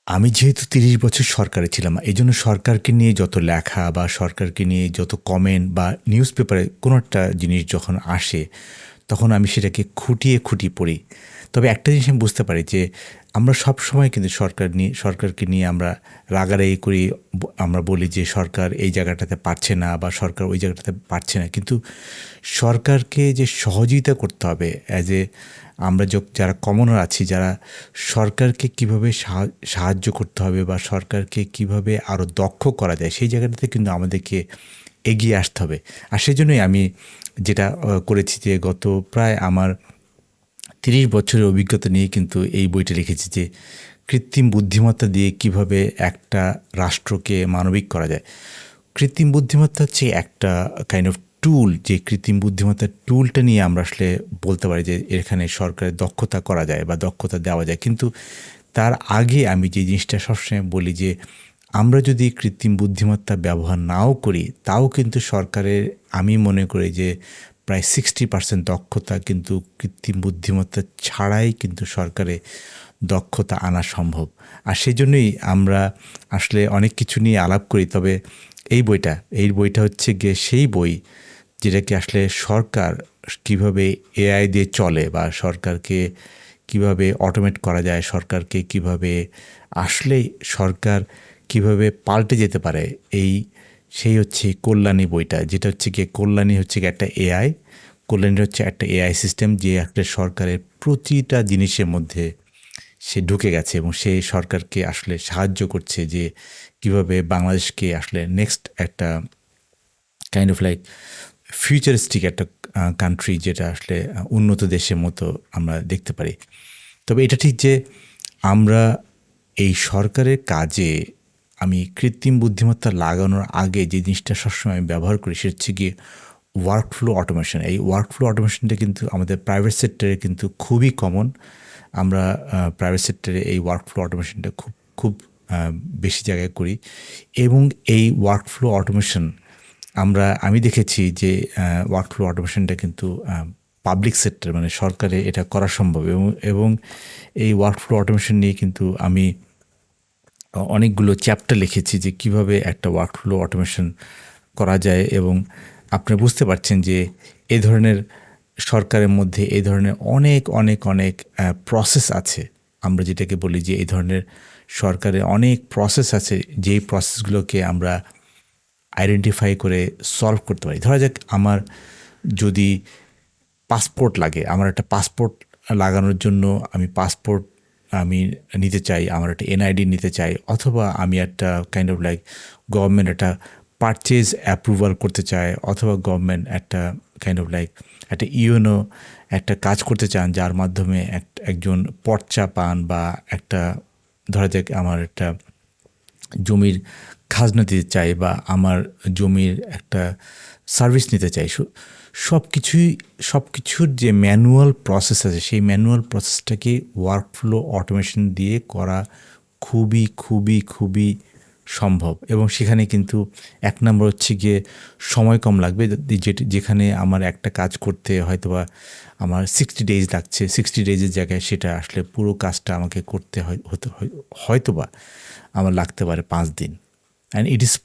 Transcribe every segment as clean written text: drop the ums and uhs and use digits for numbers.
আমি যেহেতু ৩০ বছর সরকারে ছিলাম, এজন্য সরকারকে নিয়ে যত লেখা বা সরকারকে নিয়ে যত কমেন্ট বা নিউজ পেপারে কোনো একটা জিনিস যখন আসে, তখন আমি সেটাকে খুঁটিয়ে, খুঁটিয়ে পড়ি। তবে একটা জিনিস আমি বুঝতে পারি যে, আমরা সবসময় কিন্তু সরকারকে নিয়ে আমরা রাগারাগি করি। আমরা বলি যে সরকার এই জায়গাটাতে পারছে না বা সরকার ওই জায়গাটাতে পারছে না। কিন্তু সরকারকে যে সহযোগিতা করতে হবে আমরা যারা কমনার আছি, যারা সরকারকে কীভাবে সাহায্য করতে হবে বা সরকারকে কীভাবে আরও দক্ষ করা যায়, সেই জায়গাটাতে কিন্তু আমাদেরকে এগিয়ে আসতে হবে। আর সেজন্যই আমি যেটা করেছি যে গত প্রায় আমার ৩০ বছরের অভিজ্ঞতা নিয়ে কিন্তু এই বইটা লিখেছি যে কৃত্রিম বুদ্ধিমত্তা দিয়ে কিভাবে একটা রাষ্ট্রকে মানবিক করা যায়। কৃত্রিম বুদ্ধিমত্তা হচ্ছে একটা কাইন্ড অফ টুল, যে কৃত্রিম বুদ্ধিমত্তার টুলটা নিয়ে আমরা আসলে বলতে পারি যে এখানে সরকারের দক্ষতা করা যায় বা দক্ষতা দেওয়া যায়। কিন্তু তার আগে আমি যে জিনিসটা সবসময় বলি যে আমরা যদি কৃত্রিম বুদ্ধিমত্তা ব্যবহার নাও করি, তাও কিন্তু সরকারের, আমি মনে করি যে প্রায় 60% দক্ষতা কিন্তু কৃত্রিম বুদ্ধিমত্তা ছাড়াই কিন্তু সরকারে দক্ষতা আনা সম্ভব। আর সেজন্যই আমরা আসলে অনেক কিছু নিয়ে আলাপ করি। তবে এই বইটা হচ্ছে গিয়ে সেই বই যেটাকে আসলে সরকার কিভাবে এআই দিয়ে চলে বা সরকারকে কিভাবে অটোমেট করা যায়, সরকারকে কিভাবে আসলেই সরকার কিভাবে পাল্টে যেতে পারে, সেই হচ্ছে কল্যাণী বইটা, যেটা হচ্ছে গিয়ে কল্যাণী হচ্ছে গিয়ে একটা এআই। কল্যাণী হচ্ছে একটা এআই সিস্টেম যে একটা সরকারের প্রতিটা জিনিসের মধ্যে সে ঢুকে গেছে এবং সে সরকারকে আসলে সাহায্য করছে যে কিভাবে বাংলাদেশকে আসলে নেক্সট একটা কাইন্ড অফ লাইক ফিউচারিস্টিক একটা কান্ট্রি, যেটা আসলে উন্নত দেশের মতো আমরা দেখতে পারি। তবে এটা ঠিক যে আমরা এই সরকারের কাজে আমি কৃত্রিম বুদ্ধিমত্তা লাগানোর আগে যে জিনিসটা সবসময় আমি ব্যবহার করি সেটা হচ্ছে গিয়ে ওয়ার্কফ্লো অটোমেশন। এই ওয়ার্কফ্লো অটোমেশনটা কিন্তু আমাদের প্রাইভেট সেক্টরে কিন্তু খুবই কমন। আমরা প্রাইভেট সেক্টরে এই ওয়ার্কফ্লো অটোমেশনটা খুব বেশি জায়গায় করি এবং এই ওয়ার্কফ্লো অটোমেশন আমি দেখেছি যে ওয়ার্কফ্লো অটোমেশনটা কিন্তু পাবলিক সেক্টর মানে সরকারে এটা করা সম্ভব এবং এই ওয়ার্কফ্লো অটোমেশন নিয়ে কিন্তু আমি অনেকগুলো চ্যাপ্টার লিখেছি যে কিভাবে একটা ওয়ার্কফ্লো অটোমেশন করা যায়। এবং আপনি বুঝতে পারছেন যে এই ধরনের সরকারের মধ্যে এই ধরনের অনেক অনেক অনেক প্রসেস আছে। আমরা যেটাকে বলি যে এই ধরনের সরকারের অনেক প্রসেস আছে, যেই প্রসেসগুলোকে আমরা আইডেন্টিফাই করে সলভ করতে পারি। ধরা যাক আমার যদি পাসপোর্ট লাগে, আমার একটা পাসপোর্ট লাগানোর জন্য আমি নিতে চাই, আমার একটা এনআইডি নিতে চাই, অথবা আমি একটা কাইন্ড অফ লাইক গভর্নমেন্ট একটা পারচেজ অ্যাপ্রুভাল করতে চায়, অথবা গভর্নমেন্ট একটা কাইন্ড অফ লাইক একটা ইউনো একটা কাজ করতে চান যার মাধ্যমে একজন পর্চা পান বা একটা, ধরা যাক আমার একটা জমির খাজনা দিতে চাই বা আমার জমির একটা সার্ভিস নিতে চাই। সব কিছুর যে ম্যানুয়াল প্রসেস আছে, সেই ম্যানুয়াল প্রসেসটাকে ওয়ার্কফ্লো অটোমেশন দিয়ে করা খুবই খুবই খুবই সম্ভব। এবং সেখানে কিন্তু এক নম্বর হচ্ছে গিয়ে সময় কম লাগবে, যেখানে আমার একটা কাজ করতে হয়তোবা আমার 60 ডেজ লাগছে, 60 ডেজের জায়গায় সেটা আসলে পুরো কাজটা আমাকে করতে হয়তোবা আমার লাগতে পারে 5 দিন। And it is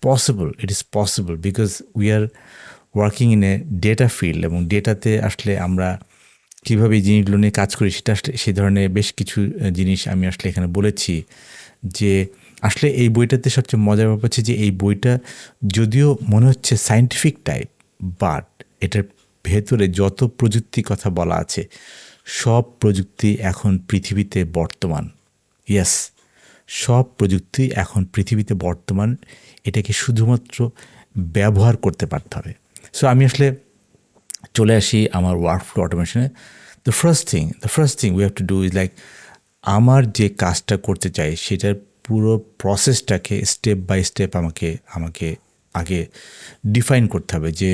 possible because we are working in a data field, এবং ডেটাতে আসলে আমরা কীভাবে এই জিনিসগুলো নিয়ে কাজ করি সেটা আসলে সেই ধরনের বেশ কিছু জিনিস আমি আসলে এখানে বলেছি। যে আসলে এই বইটাতে সবচেয়ে মজার ব্যাপার হচ্ছে যে এই বইটা যদিও মনে হচ্ছে সায়েন্টিফিক টাইপ, বাট এটার ভেতরে যত প্রযুক্তির কথা বলা আছে সব প্রযুক্তি এখন পৃথিবীতে বর্তমান। ইয়েস, সব প্রযুক্তি এখন পৃথিবীতে বর্তমান, এটাকে শুধুমাত্র ব্যবহার করতে পারতে হবে। সো আমি আসলে চলে আসি আমার ওয়ার্কফ্লো অটোমেশনে। The first thing we have to do is like, আমার যে কাজটা করতে চাই সেটার পুরো প্রসেসটাকে স্টেপ বাই স্টেপ আমাকে আগে ডিফাইন করতে হবে যে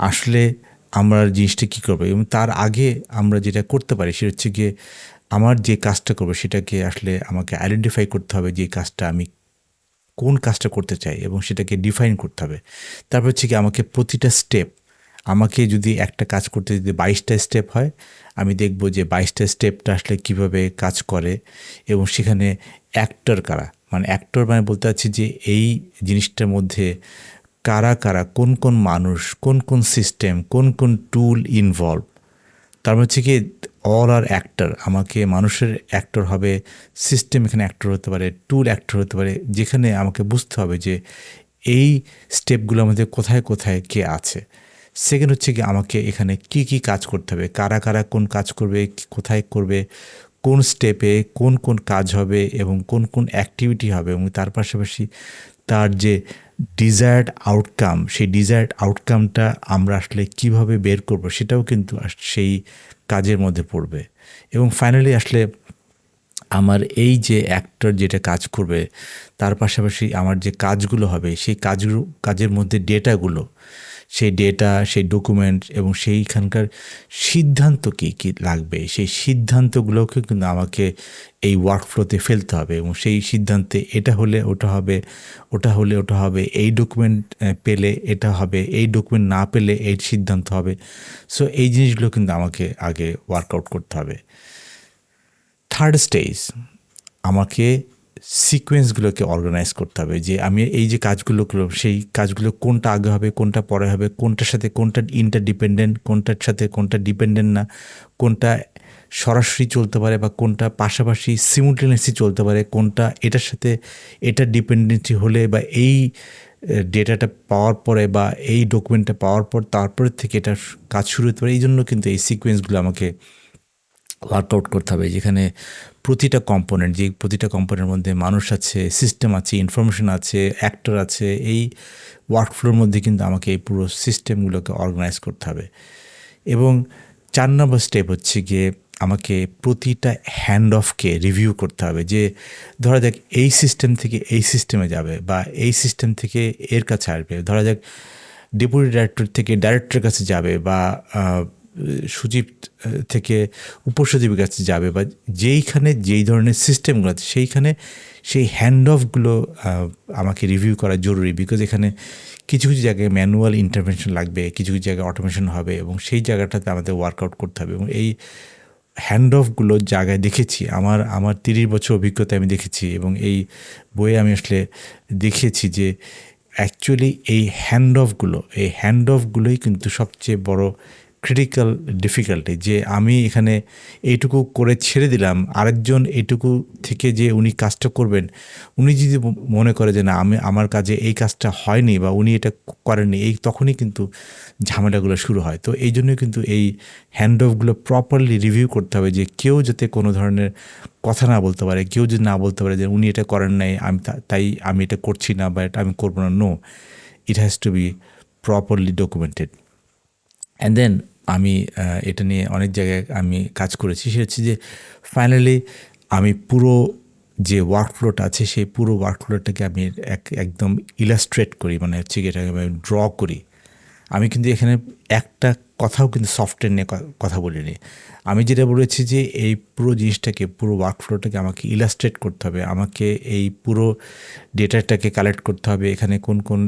আসলে আমরা জিনিসটা কী করবো। এবং তার আগে আমরা যেটা করতে পারি সেটা হচ্ছে গিয়ে আমার যে কাজটা করবো সেটাকে আসলে আমাকে আইডেন্টিফাই করতে হবে যে কাজটা আমি কোন কাজটা করতে চাই এবং সেটাকে ডিফাইন করতে হবে। তারপর হচ্ছে কি আমাকে প্রতিটা স্টেপ, আমাকে যদি একটা কাজ করতে যদি 22টা স্টেপ হয়, আমি দেখব যে 22টা স্টেপটা আসলে কীভাবে কাজ করে এবং সেখানে অ্যাক্টর কারা, মানে অ্যাক্টর মানে বলতে চাচ্ছি যে এই জিনিসটার মধ্যে কারা কারা, কোন কোন মানুষ, কোন কোন সিস্টেম, কোন কোন টুল ইনভলভ। তার হচ্ছে কি অল আর অ্যাক্টর, আমাকে মানুষের অ্যাক্টর হবে, সিস্টেম এখানে অ্যাক্টর হতে পারে, টুল অ্যাক্টর হতে পারে, যেখানে আমাকে বুঝতে হবে যে এই স্টেপগুলোর মধ্যে কোথায় কোথায় কে আছে। সেকেন্ড হচ্ছে কি আমাকে এখানে কি কি কাজ করতে হবে, কারা কারা কোন কাজ করবে, কোথায় করবে, কোন স্টেপে কোন কোন কাজ হবে এবং কোন কোন অ্যাক্টিভিটি হবে, এবং তার পাশাপাশি তার যে ডিজায়ার্ড আউটকাম, সেই ডিজায়ার্ড আউটকামটা আমরা আসলে কিভাবে বের করব সেটাও কিন্তু সেই কাজের মধ্যে পড়বে। এবং ফাইনালি আসলে আমার এই যে অ্যাক্টর যেটা কাজ করবে তার পাশাপাশি আমার যে কাজগুলো হবে সেই কাজের মধ্যে ডেটাগুলো, সেই ডেটা, সেই ডকুমেন্ট এবং সেইখানকার সিদ্ধান্ত কী কী লাগবে, সেই সিদ্ধান্তগুলোকে কিন্তু আমাকে এই ওয়ার্কফ্লোতে ফেলতে হবে। এবং সেই সিদ্ধান্তে এটা হলে ওটা হবে, ওটা হলে ওটা হবে, এই ডকুমেন্ট পেলে এটা হবে, এই ডকুমেন্ট না পেলে এই সিদ্ধান্ত হবে। সো এই জিনিসগুলো কিন্তু আমাকে আগে ওয়ার্কআউট করতে হবে। থার্ড স্টেজ, আমাকে সিকোয়েন্সগুলোকে অর্গানাইজ করতে হবে, যে আমি এই যে কাজগুলো করলাম সেই কাজগুলো কোনটা আগে হবে, কোনটা পরে হবে, কোনটার সাথে কোনটা ইন্টারডিপেন্ডেন্ট, কোনটার সাথে কোনটা ডিপেন্ডেন্ট না, কোনটা সরাসরি চলতে পারে বা কোনটা পাশাপাশি সিমুলটেনিয়াসলি চলতে পারে, কোনটা এটার সাথে এটা ডিপেন্ডেন্সি হলে বা এই ডেটাটা পাওয়ার পরে বা এই ডকুমেন্টটা পাওয়ার পর তারপরে থেকে এটা কাজ শুরু হতে পারে। এই জন্য কিন্তু এই সিকোয়েন্সগুলো আমাকে ওয়ার্কআউট করতে হবে, যেখানে প্রতিটা কম্পোনেন্ট, যে প্রতিটা কম্পোনেন্টের মধ্যে মানুষ আছে, সিস্টেম আছে, ইনফরমেশন আছে, অ্যাক্টর আছে, এই ওয়ার্কফ্লোর মধ্যে কিন্তু আমাকে এই পুরো সিস্টেমগুলোকে অর্গানাইজ করতে হবে। এবং 4 নম্বর স্টেপ হচ্ছে গিয়ে আমাকে প্রতিটা হ্যান্ড অফকে রিভিউ করতে হবে, যে ধরা যাক এই সিস্টেম থেকে এই সিস্টেমে যাবে বা এই সিস্টেম থেকে এর কাছে আসবে, ধরা যাক ডেপুটি ডাইরেক্টর থেকে ডাইরেক্টরের কাছে যাবে বা সচিব থেকে উপসচিবের কাছে যাবে, বা যেইখানে যেই ধরনের সিস্টেমগুলো আছে সেইখানে সেই হ্যান্ড অফগুলো আমাকে রিভিউ করা জরুরি। বিকজ এখানে কিছু কিছু জায়গায় ম্যানুয়াল ইন্টারভেনশন লাগবে, কিছু কিছু জায়গায় অটোমেশন হবে এবং সেই জায়গাটাতে আমাদের ওয়ার্কআউট করতে হবে। এবং এই হ্যান্ড অফগুলো জায়গায় দেখেছি, আমার 30 বছর অভিজ্ঞতা আমি দেখেছি, এবং এই বইয়ে আমি আসলে দেখিয়েছি যে অ্যাকচুয়ালি এই হ্যান্ড অফগুলোই কিন্তু সবচেয়ে বড় ক্রিটিক্যাল ডিফিকাল্টি। যে আমি এখানে এইটুকু করে ছেড়ে দিলাম, আরেকজন এইটুকু থেকে যে উনি কাজটা করবেন, উনি যদি মনে করে যে না আমার কাজে এই কাজটা হয়নি বা উনি এটা করেননি, এই তখনই কিন্তু ঝামেলাগুলো শুরু হয়। তো এই জন্যই কিন্তু এই হ্যান্ড অফগুলো প্রপারলি রিভিউ করতে হবে, যে কেউ যাতে কোনো ধরনের কথা না বলতে পারে, কেউ যদি না বলতে পারে যে উনি এটা করেন নাই, তাই আমি এটা করছি না বা এটা আমি করবো না। No, it has to be properly documented. And then আমি এটা নিয়ে অনেক জায়গায় আমি কাজ করেছি, সেটা হচ্ছে যে ফাইনালি আমি পুরো যে ওয়ার্কফ্লোটা আছে সেই পুরো ওয়ার্কফ্লোটাকে আমি একদম ইলাস্ট্রেট করি, মানে হচ্ছে কি এটাকে আমি ড্র করি। আমি কিন্তু এখানে একটা কথাও কিন্তু সফটওয়্যার নিয়ে কথা বলিনি। আমি যেটা বলেছি যে এই পুরো জিনিসটাকে, পুরো ওয়ার্কফ্লোটাকে আমাকে ইলাস্ট্রেট করতে হবে, আমাকে এই পুরো ডেটাটাকে কালেক্ট করতে হবে, এখানে কোন কোন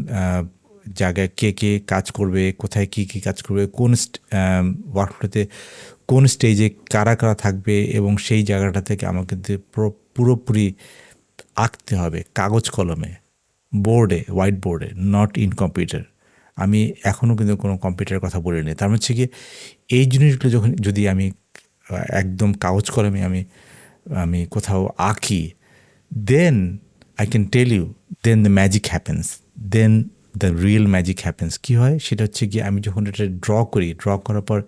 জায়গায় কে কে কাজ করবে, কোথায় কী কী কাজ করবে, কোন ওয়ার্কফ্লোতে কোন স্টেজে কারা কারা থাকবে, এবং সেই জায়গাটা থেকে আমাকে পুরোপুরি আঁকতে হবে কাগজ কলমে, বোর্ডে, হোয়াইট বোর্ডে, নট ইন কম্পিউটার। আমি এখনও কিন্তু কোনো কম্পিউটারের কথা বলিনি। তার হচ্ছে কি এই জিনিসগুলো যদি আমি একদম কাগজ কলমে আমি কোথাও আঁকি, then I can tell you, then the magic happens, then the real magic happens. কী হয় সেটা হচ্ছে গিয়ে আমি যখন এটা ড্র করার পর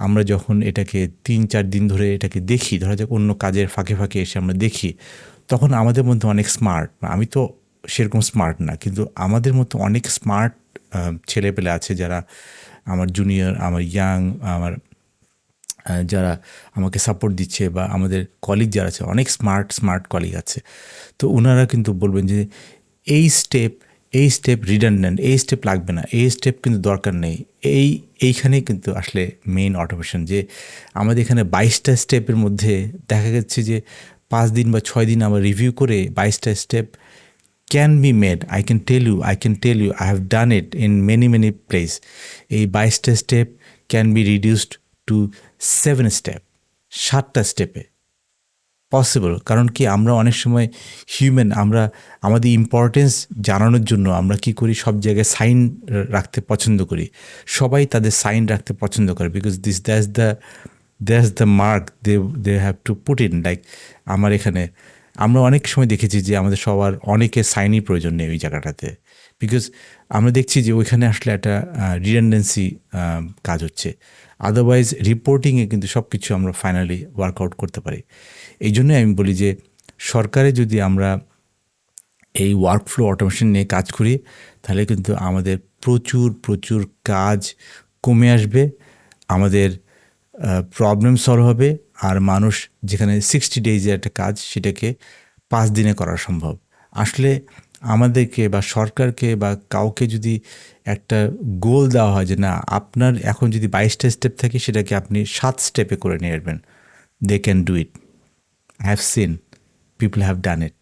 আমরা যখন এটাকে 3-4 দিন ধরে এটাকে দেখি, ধরা যাক অন্য কাজের ফাঁকে ফাঁকে এসে আমরা দেখি, তখন আমাদের মধ্যে অনেক স্মার্ট, আমি তো সেরকম স্মার্ট না, কিন্তু আমাদের মতো অনেক স্মার্ট ছেলেপেলে আছে যারা আমার জুনিয়র, আমার ইয়াং, আমার যারা আমাকে সাপোর্ট দিচ্ছে, বা আমাদের কলিগ যারা আছে, অনেক স্মার্ট কলিগ আছে। তো ওনারা কিন্তু বলবেন যে এই স্টেপ রিডান্ডেন্ট, এই স্টেপ লাগবে না, এই স্টেপ কিন্তু দরকার নেই। এইখানেই কিন্তু আসলে মেইন অটোমেশন, যে আমাদের এখানে 22টা স্টেপের মধ্যে দেখা যাচ্ছে যে 5 দিন বা 6 দিন আমরা রিভিউ করে 22টা step can be made. I can tell you, I have done it in many place. এই 22টা step can be reduced to 7 step, 7টা স্টেপে পসিবল। কারণ কি আমরা অনেক সময় হিউম্যান, আমরা আমাদের ইম্পর্টেন্স জানানোর জন্য আমরা কি করি, সব জায়গায় সাইন রাখতে পছন্দ করি। সবাই তাদের সাইন রাখতে পছন্দ করে, because that's the mark they have to put in. Like আমার এখানে আমরা অনেক সময় দেখেছি যে আমাদের সবার অনেকের সাইনই প্রয়োজন নেই ওই জায়গাটাতে, বিকজ আমরা দেখছি যে ওইখানে আসলে একটা রিডান্ডেন্সি কাজ হচ্ছে। আদারওয়াইজ রিপোর্টিংয়ে কিন্তু সব কিছু আমরা ফাইনালি ওয়ার্কআউট করতে পারি। এই জন্যই আমি বলি যে সরকারে যদি আমরা এই ওয়ার্কফ্লো অটোমেশন নিয়ে কাজ করি, তাহলে কিন্তু আমাদের প্রচুর প্রচুর কাজ কমে আসবে, আমাদের প্রবলেম সলভ হবে, আর মানুষ যেখানে 60 ডেজের একটা কাজ সেটাকে 5 দিনে করা সম্ভব। আসলে আমাদেরকে বা সরকারকে বা কাউকে যদি একটা গোল দেওয়া হয় যে না, আপনার এখন যদি 22টা স্টেপ থাকে সেটাকে আপনি 7 স্টেপে করে নিয়ে আসবেন, they can do it. I have seen people have done it.